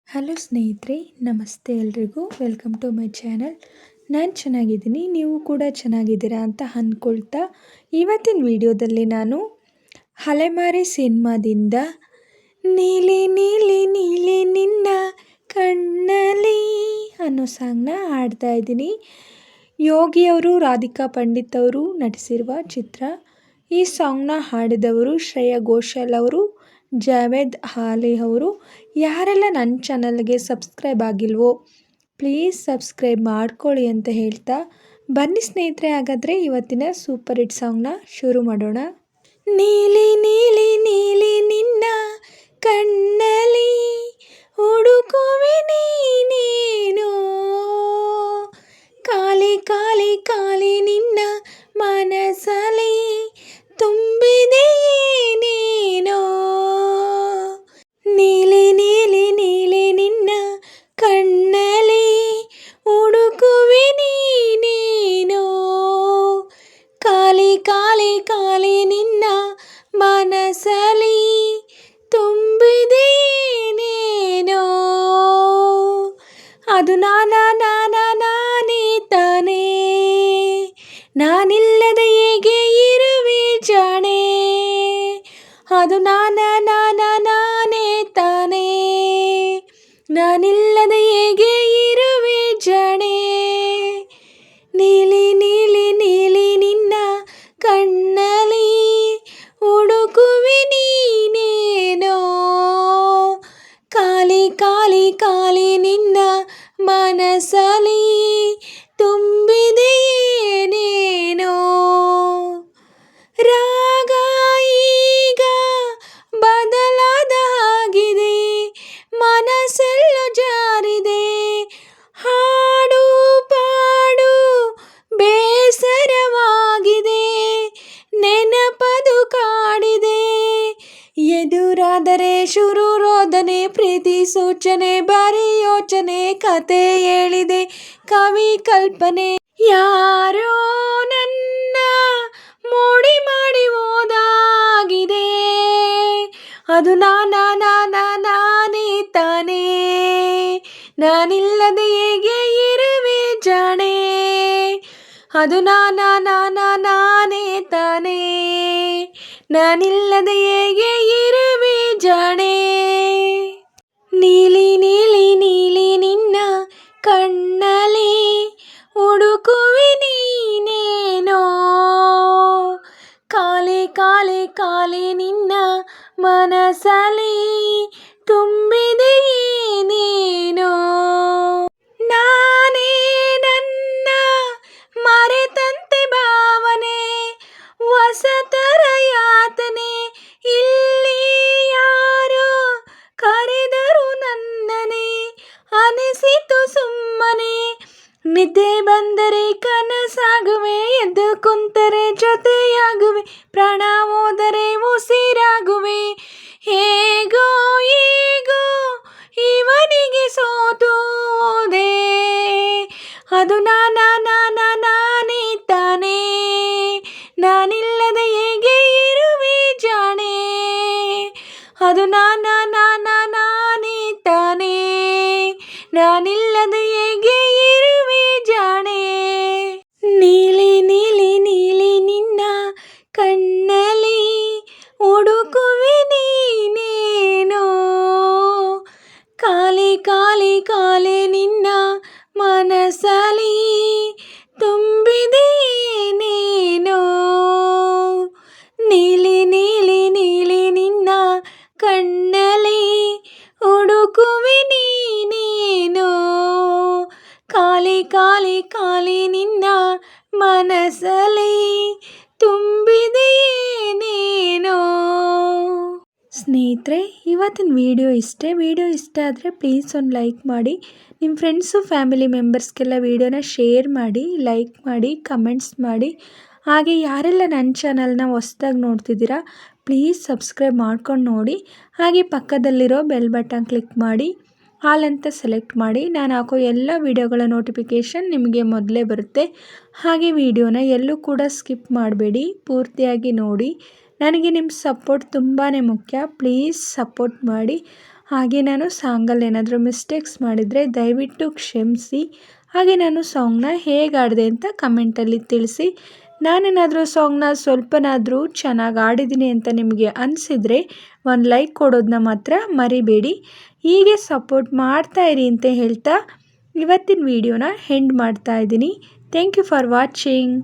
Hello ಸ್ನೇಹಿತರೆ, ನಮಸ್ತೆ ಎಲ್ರಿಗೂ. Welcome to my channel. ನಾನು ಚೆನ್ನಾಗಿದ್ದೀನಿ, ನೀವು ಕೂಡ ಚೆನ್ನಾಗಿದ್ದೀರಾ ಅಂತ ಅಂದ್ಕೊಳ್ತಾ ಇವತ್ತಿನ ವಿಡಿಯೋದಲ್ಲಿ ನಾನು ಅಲೆಮಾರಿ ಸಿನಿಮಾದಿಂದ ನೀಲಿ ನೀಲಿ ನೀಲಿ ನಿನ್ನ ಕಣ್ಣಲ್ಲಿ ಅನ್ನೋ ಸಾಂಗ್ನ ಹಾಡ್ತಾ ಇದ್ದೀನಿ. ಯೋಗಿಯವರು, ರಾಧಿಕಾ ಪಂಡಿತ್ ಅವರು ನಟಿಸಿರುವ ಚಿತ್ರ. ಈ ಸಾಂಗ್ನ ಹಾಡಿದವರು ಶ್ರೇಯಾ ಘೋಷಾಲ್ ಅವರು, ಜಾವೇದ್ ಅಲಿ ಅವರು. ಯಾರೆಲ್ಲ ನನ್ನ ಚಾನಲ್ಗೆ ಸಬ್ಸ್ಕ್ರೈಬ್ ಆಗಿಲ್ವೋ ಪ್ಲೀಸ್ ಸಬ್ಸ್ಕ್ರೈಬ್ ಮಾಡ್ಕೊಳ್ಳಿ ಅಂತ ಹೇಳ್ತಾ ಬನ್ನಿ ಸ್ನೇಹಿತರೆ, ಹಾಗಾದರೆ ಇವತ್ತಿನ ಸೂಪರ್ ಹಿಟ್ ಸಾಂಗ್ನ ಶುರು ಮಾಡೋಣ. ನೀಲಿ ನೀಲಿ ನೀಲಿ ನಿನ್ನ ಕಣ್ಣಲ್ಲಿ ಹುಡುಕುವೆ ನೀನೇನೋ, ಕಾಲಿ ಕಾಲಿ ಕಾಲಿ ನಿನ್ನ ಮನಸ್ಸಲ್ಲಿ ತುಂಬಿದೆ ಏನೇನೋ. ನೀಲಿ ನೀಲಿ ನೀಲಿ ನಿನ್ನ ಕಣ್ಣಲ್ಲಿ ಹುಡುಕುವೆ ನೀನೇನೋ, ಕಾಲಿ ಕಾಲಿ ಕಾಲಿ ನಿನ್ನ ಮನಸ್ಸಲ್ಲಿ ತುಂಬಿದೆ ಏನೇನೋ. ಅದು ನಾನೇ ತಾನೇ, ನಾನಿಲ್ಲದೆ ಹೇಗೆ ಇರುವೆ ಜಾಣೆ. ಅದು ನಾನೇ ತಾನೇ, ನಾನಿಲ್ಲದೆ ಹೇಗೆ ಇರುವೆ ಜಾಣೆ. ನೀಲಿ ನೀಲಿ ನೀಲಿ ನಿನ್ನ ಕಣ್ಣಲ್ಲಿ ಹುಡುಕುವೆ ನೀನೇನೋ, ಕಾಲಿ ಕಾಲಿ ಕಾಲಿ ನಿನ್ನ ಮನಸ್ಸಲ್ಲಿ ತುಂಬಿದೆ ಏನೇನೋ. ರಾಗ ಈಗ ಬದಲಾದ ಹಾಗಿದೆ, ಮನಸ್ಸೆಲ್ಲ ಜಾರಿದೆ, ಹಾಡು ಪಾಡು ಬೇಸರವಾಗಿದೆ, ನೆನಪದು ಕಾಡಿದೆ. ಎದುರಾದರೆ ಶುರು ರೋದನೆ, ಪ್ರೀತಿ ಸೂಚನೆ, ಬರೀ ಯೋಚನೆ, ಕತೆ ಹೇಳಿದೆ ಕವಿ ಕಲ್ಪನೆ. ಯಾರೋ ನನ್ನ ಮೋಡಿ ಮಾಡಿ ಹೋದಾಗಿದೆ, ಅದು ನಾನೇ ತಾನೇ, ನಾನಿಲ್ಲದೆ ಹೇಗೆ ಇರುವೆ ಜಾಣೆ. ಅದು ನಾನೇ ತಾನೇ, ನಾನಿಲ್ಲದೆ ಹೇಗೆ ಇರುವೆ ಜಾಣೆ. ನೀಲಿ ನೀಲಿ ನೀಲಿ ನಿನ್ನ ಕಣ್ಣಲ್ಲಿ ಹುಡುಕುವೆ ನೀನೇನೋ, ಕಾಲಿ ಕಾಲಿ ಕಾಲಿ ನಿನ್ನ ಮನಸ್ಸಲ್ಲಿ ತುಂಬಿದೆ ಏನೇನೋ. ನಾನೇ ನನ್ನ ಮರೆತಂತೆ ಭಾವನೆ, ಹೊಸತರ ಯಾತನೆ, ಇಲ್ಲಿ ಯಾರೋ ಕರೆದರು ನನ್ನನೆ, ಅನಿಸಿತು ಸುಮ್ಮನೆ. ನಿದ್ದೆ ಬಂದರೆ ಕನಸಾಗುವೆ, ಎದ್ದು ಕುಂತರೆ ಜೊತೆಯಾಗುವೆ, ಪ್ರಾಣ ಹೋದರೆ ಉಸಿರಾಗುವೆ. ಹೇಗೋ ಹೇಗೋ ಇವನಿಗೆ ಸೋತು ಹೋದೆ, ಅದು ನಾನೇ ತಾನೇ, ನಾನಿಲ್ಲದೆ ಹೇಗೆ ಇರುವೆ ಜಾಣೆ. ಅದು ನಾನೇ ತಾನೇ, ನಾನಿಲ್ಲದೆ ಹೇಗೆ ಇರುವೆ ಜಾಣೆ. ನೀಲಿ ನೀಲಿ ನೀಲಿ ನಿನ್ನ ಕಣ್ಣಲ್ಲಿ ಹುಡುಕುವೆ ನೀನೇನೋ, ಕಾಲಿ ಕಾಲಿ ಕಾಲಿ ನಿನ್ನ ಮನಸ್ಸಲ್ಲಿ ತುಂಬಿದೆ ಏನೇನೋ. ನೀಲಿ ನೀಲಿ ನೀಲಿ ನಿನ್ನ ಕಣ್ಣಲ್ಲಿ ಹುಡುಕುವೆ ನೀನೇನೋ, ಕಾಲಿ ಕಾಲಿ ಕಾಲಿ ನಿನ್ನ ಮನಸ್ಸಲ್ಲಿ ತುಂಬಿದೆ ಏನೇನೋ. ಸ್ನೇಹಿತರೆ, ಇವತ್ತಿನ ವಿಡಿಯೋ ಇಷ್ಟೇ. ವಿಡಿಯೋ ಇಷ್ಟ ಆದರೆ ಪ್ಲೀಸ್ ಒಂದು ಲೈಕ್ ಮಾಡಿ, ನಿಮ್ಮ ಫ್ರೆಂಡ್ಸು ಫ್ಯಾಮಿಲಿ ಮೆಂಬರ್ಸ್ಗೆಲ್ಲ ವಿಡಿಯೋನ ಶೇರ್ ಮಾಡಿ, ಲೈಕ್ ಮಾಡಿ, ಕಮೆಂಟ್ಸ್ ಮಾಡಿ. ಹಾಗೆ ಯಾರೆಲ್ಲ ನನ್ನ ಚಾನಲ್ನ ಹೊಸ್ದಾಗಿ ನೋಡ್ತಿದ್ದೀರಾ ಪ್ಲೀಸ್ ಸಬ್ಸ್ಕ್ರೈಬ್ ಮಾಡ್ಕೊಂಡು ನೋಡಿ. ಹಾಗೆ ಪಕ್ಕದಲ್ಲಿರೋ ಬೆಲ್ ಬಟನ್ ಕ್ಲಿಕ್ ಮಾಡಿ, ಆಲ್ ಅಂತ ಸೆಲೆಕ್ಟ್ ಮಾಡಿ. ನಾನು ಹಾಕೋ ಎಲ್ಲ ವಿಡಿಯೋಗಳ ನೋಟಿಫಿಕೇಷನ್ ನಿಮಗೆ ಮೊದಲೇ ಬರುತ್ತೆ. ಹಾಗೆ ವಿಡಿಯೋನ ಎಲ್ಲೂ ಕೂಡ ಸ್ಕಿಪ್ ಮಾಡಬೇಡಿ, ಪೂರ್ತಿಯಾಗಿ ನೋಡಿ. ನನಗೆ ನಿಮ್ಮ ಸಪೋರ್ಟ್ ತುಂಬಾ ಮುಖ್ಯ. ಪ್ಲೀಸ್ ಸಪೋರ್ಟ್ ಮಾಡಿ. ಹಾಗೆ ನಾನು ಸಾಂಗಲ್ಲಿ ಏನಾದರೂ ಮಿಸ್ಟೇಕ್ಸ್ ಮಾಡಿದರೆ ದಯವಿಟ್ಟು ಕ್ಷಮಿಸಿ. ಹಾಗೆ ನಾನು ಸಾಂಗ್ನ ಹೇಗೆ ಆಡಿದೆ ಅಂತ ಕಮೆಂಟಲ್ಲಿ ತಿಳಿಸಿ. ನಾನೇನಾದರೂ ಸಾಂಗ್ನ ಸ್ವಲ್ಪನಾದರೂ ಚೆನ್ನಾಗಿ ಆಡಿದ್ದೀನಿ ಅಂತ ನಿಮಗೆ ಅನಿಸಿದರೆ ಒಂದು ಲೈಕ್ ಕೊಡೋದನ್ನ ಮಾತ್ರ ಮರಿಬೇಡಿ. ಹೀಗೆ ಸಪೋರ್ಟ್ ಮಾಡ್ತಾಯಿರಿ ಅಂತ ಹೇಳ್ತಾ ಇವತ್ತಿನ ವಿಡಿಯೋನ ಎಂಡ್ ಮಾಡ್ತಾ ಇದ್ದೀನಿ. Thank you for watching.